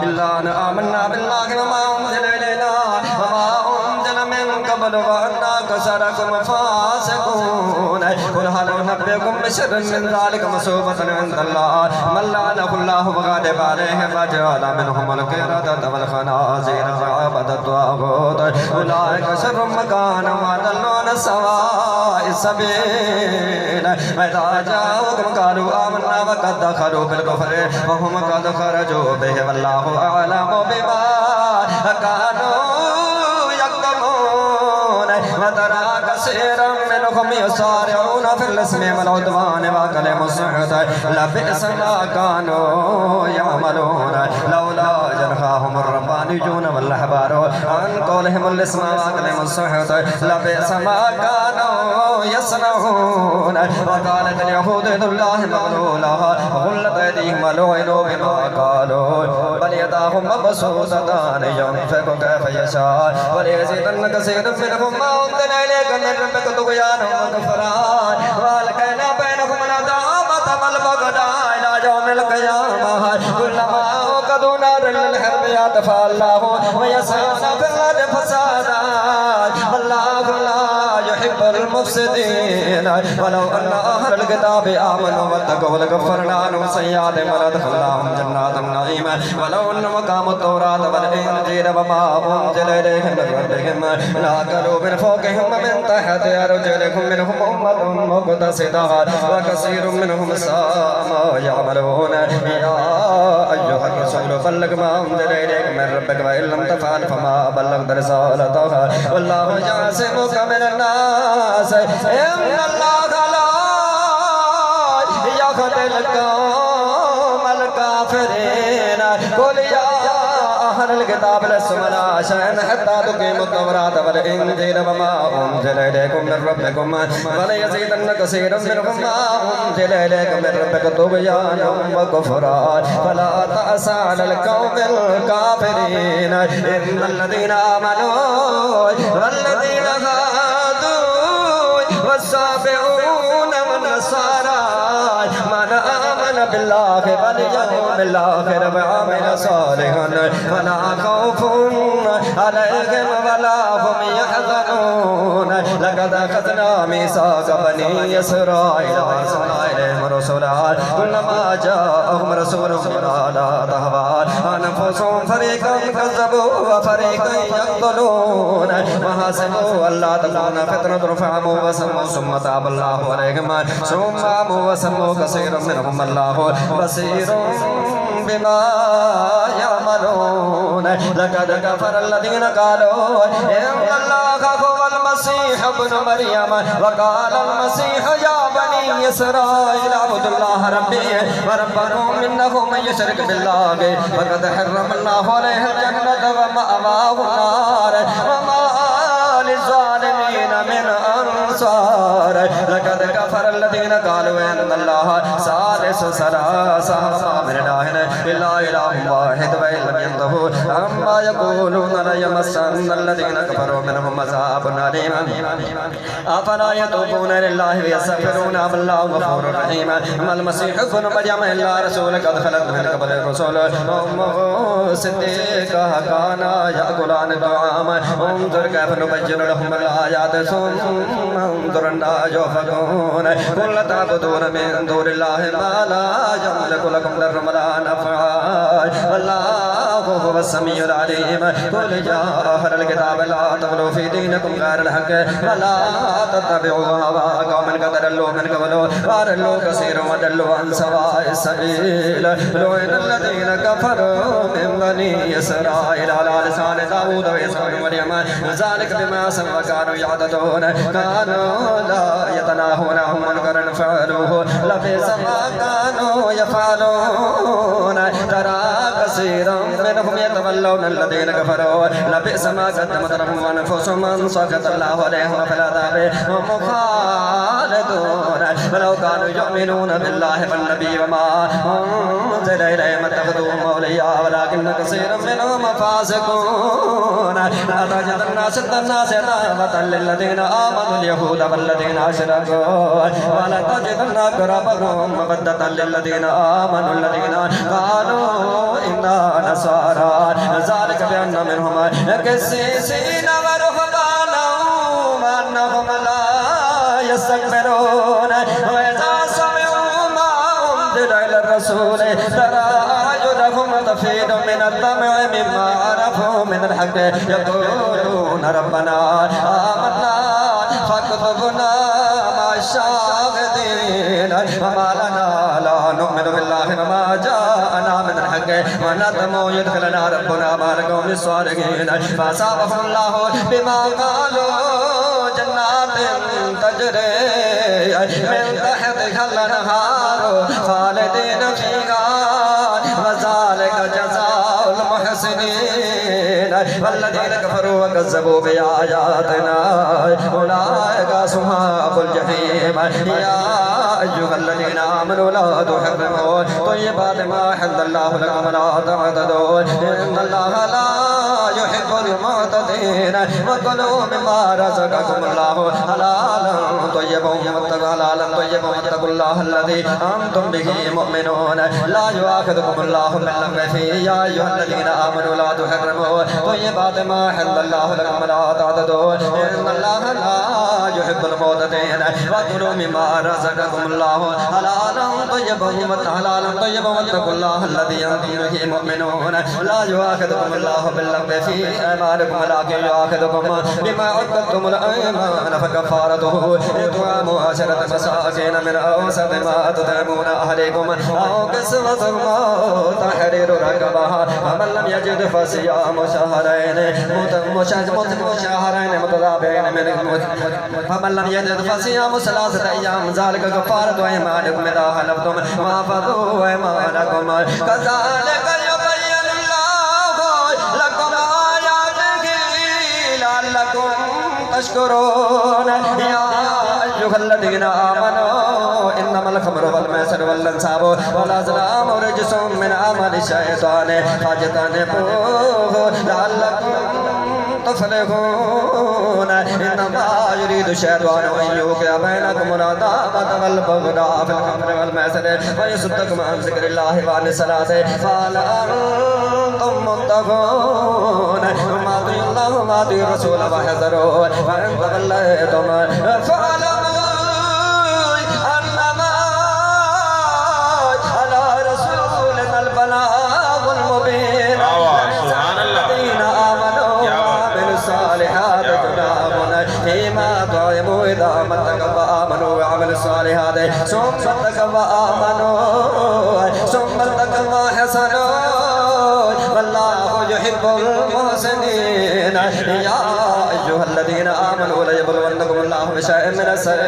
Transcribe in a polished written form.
إلا أن آمنا بالله وما أنزل إلينا وما أنزل من قبل وأنا كسركم فاسقون قل هل أنبئكم بشر من ذلك مثوبة عند الله من لعنه الله وغضب عليه فجعل منهم القردة والخنازير وعبد الطاغوت أولئك شر مكانا وأضل عن سواء السبيل وإذا جاءوكم قالوا آمنا وقد دخلوا بالكفر وهم قد خرجوا به والله أعلم بما كانوا يكتمون وترى كثيرا منهم يسارعون في الإثم والعدوان وأكلهم السحت لبئس ما كانوا يعملون لولا ينهاهم الربانيون والأحبار عن قولهم الإثم وأكلهم السحت لبئس ما كانوا يصنعون وقالت اليهود يد الله مغلولة وغلت أيديهم ولعنوا بما قالوا بل يداه مبسوطتان ينفق كيف يشاء وليزيدن كثير منهم ما أنزل إليك من ربك طغيانا وكفرا وألقينا بينهم العداوة والبغضاء إلى يوم القيامة كلما أوقدوا نارا للحرب يطفئها الله ويسعون في الأرض فسادا والله لا يحب المفسدين ولو أن أهل الكتاب آمنوا واتقوا لكفرنا عنهم سيئاتهم ولأدخلناهم جنات النعيم ولو أنهم أقاموا التوراة والإنجيل وما أنزل إليهم من ربهم لأكلوا من فوقهم ومن تحت أرجلهم منهم أمة مقتصدة وكثير منهم ساء ما يعملون يا أيها الرسول بلغ ما أنزل إليك من ربك وإن لم تفعل فما بلغت رسالته والله يعصمك من الناس إن الله لا يهدي القوم الكافرين قل يا أهل الكتاب لستم على شيء حتى تقيموا التوراة والإنجيل وما أنزل إليكم من ربكم وليزيدن كثيرا منهم ما أنزل إليكم من ربك طغيانا وكفرا فلا تأس على القوم الكافرين إن الذين آمنوا والذين هادوا والسابعون والنصارى من آمن بالله واليوم الآخر وعمل صالحا فلا خوف عليهم ولا هم يحزنون لقد أخذنا ميثاق بني إسرائيل وأرسلنا إليهم رسلا كلما جاءهم رسول بما لا تهوى أنفسهم فريقا كذبوا وفريقا يقتلون وحسبوا ألا تكون فتنة فعموا وسموا ثم تاب الله عليهم ثم عموا وسموا كثير منهم الله بصير بما يعملون لقد كفر الذين قالوا إن الله هو المسيح ابن مريم وقال المسيح يا بني إسرائيل اعبدوا الله ربي وربكم إنه من يشرك بالله فقد حرم الله عليه الجنة ومأواه النار وما للظالمين من أنصار لقد كفر الذين قالوا إن الله ثالث ثلاثة وما من إله إلا إله واحد وإن لم ينتهوا عما يقولون ليمسن الذين كفروا منهم عذاب أليم أفلا يتوبون لله ويستغفرون والله غفور رحيم ما المسيح ابن مريم إلا رسول قد خلت من قبل الرسل وأمه صديقة كانا يأكلان الطعام انظر كيف نبين لهم الآيات ثم انظر أنا يؤفكون قل تعبدون من دون الله ما لا يملك لكم ضرا ولا نفعا والله هو السميع العليم قل يا أهل الكتاب لا تغلوا في دينكم غير الحق ولا تتبعوا هوى قوم قد ضلوا من قبل وضلوا كثيرا وضلوا عن سواء السبيل لعن الذين كفروا من بني إسرائيل على لسان داود وعيسى بن مريم ذلك بما عصوا كانوا يعتدون كانوا لا يتناهون عن منكر فعلوه لبئس ما كانوا يفعلون ترى كثيرا منهم يتولون الذين كفروا لبئس ما قدمت لهم أنفسهم أن سخط الله عليهم وفي العذاب هم خالدون ولو كانوا يؤمنون بالله والنبي وما أنزل إليهم اتخذوهم أولياء ولكن كثيرا منهم فاسقون لا تجد الناس الناس دعوة للذين آمنوا اليهود والذين أشركوا ولا تجد أقربهم مودة للذين آمنوا الذين قالوا إنا ولا نصارى ذلك بأن منهم قسيسين ورهبانا وأنهم لا يستكبرون وإذا سمعوا ما أنزل إلى الرسول ترى أعينهم تفيض من الدمع مما عرفوا من الحق يقولون ربنا آمنا فاكتبنا مع الشاهدين وما لنا لا نؤمن بالله وما جاءنا من الحق ونطمع يدخلنا ربنا مع القوم الصالحين فأصابهم الله بما قالوا جنات تجري من تحتها الأنهار خالدين فيها وذلك جزاء المحسنين والذين كفروا وكذبوا بآياتنا أولئك أصحاب الجحيم يا أيها الذين آمنوا لا تحرموا طيبات ما أحل الله لكم ولا تعتدوا إن الله لا يحب المعتدين وكلوا مما رزقكم الله حلالا طيبا واتقوا الله الذي أنتم به مؤمنون لا يؤاخذكم الله باللغو في يا أيها الذين آمنوا لا تحرموا طيبات ما أحل الله لكم ولا تعتدوا إن الله لا يحب المعتدين وكلوا مما رزقكم الله حلالا طيبا واتقوا الله الذي أنتم به مؤمنون لا يؤاخذكم الله باللغو في أيمانكم ولكن يؤاخذكم بما عقدتم الأيمان فكفارته إطعام 10 مساكين من أوسط ما تطعمون أهليكم أو كسوتهم أو تحرير رقبة فمن لم يجد فصيام شهرين متتابعين من فمن لم يجد فصيام 3 أيام ذلك كفارة أيمانكم إذا حلفتم واحفظوا أيمانكم كذلك يبين الله لكم آياته لعلكم تشكرون يا أيها الذين آمنوا إنما الخمر والميسر والأنصاب والأزلام رجس من عمل الشيطان فاجتنبوه لعلكم تفلحون إنما يريد الشيطان أن يوقع بينكم العداوة والبغضاء في الخمر والميسر ويصدكم عن ذكر الله وعن الصلاة فهل أنتم منتهون وما أطيعوا الله وما أطيعوا الرسول واحذروا فإن توليتم فاعلموا أنما على رسولنا البلاغ المبين الذين آمنوا وعملوا الصالحات جناح فيما طعموا إذا ما اتقوا وآمنوا وعملوا الصالحات ثم اتقوا وحسنوا والله يحب المحسنين يا أيها الذين آمنوا ليبلونكم الله بشيء من السر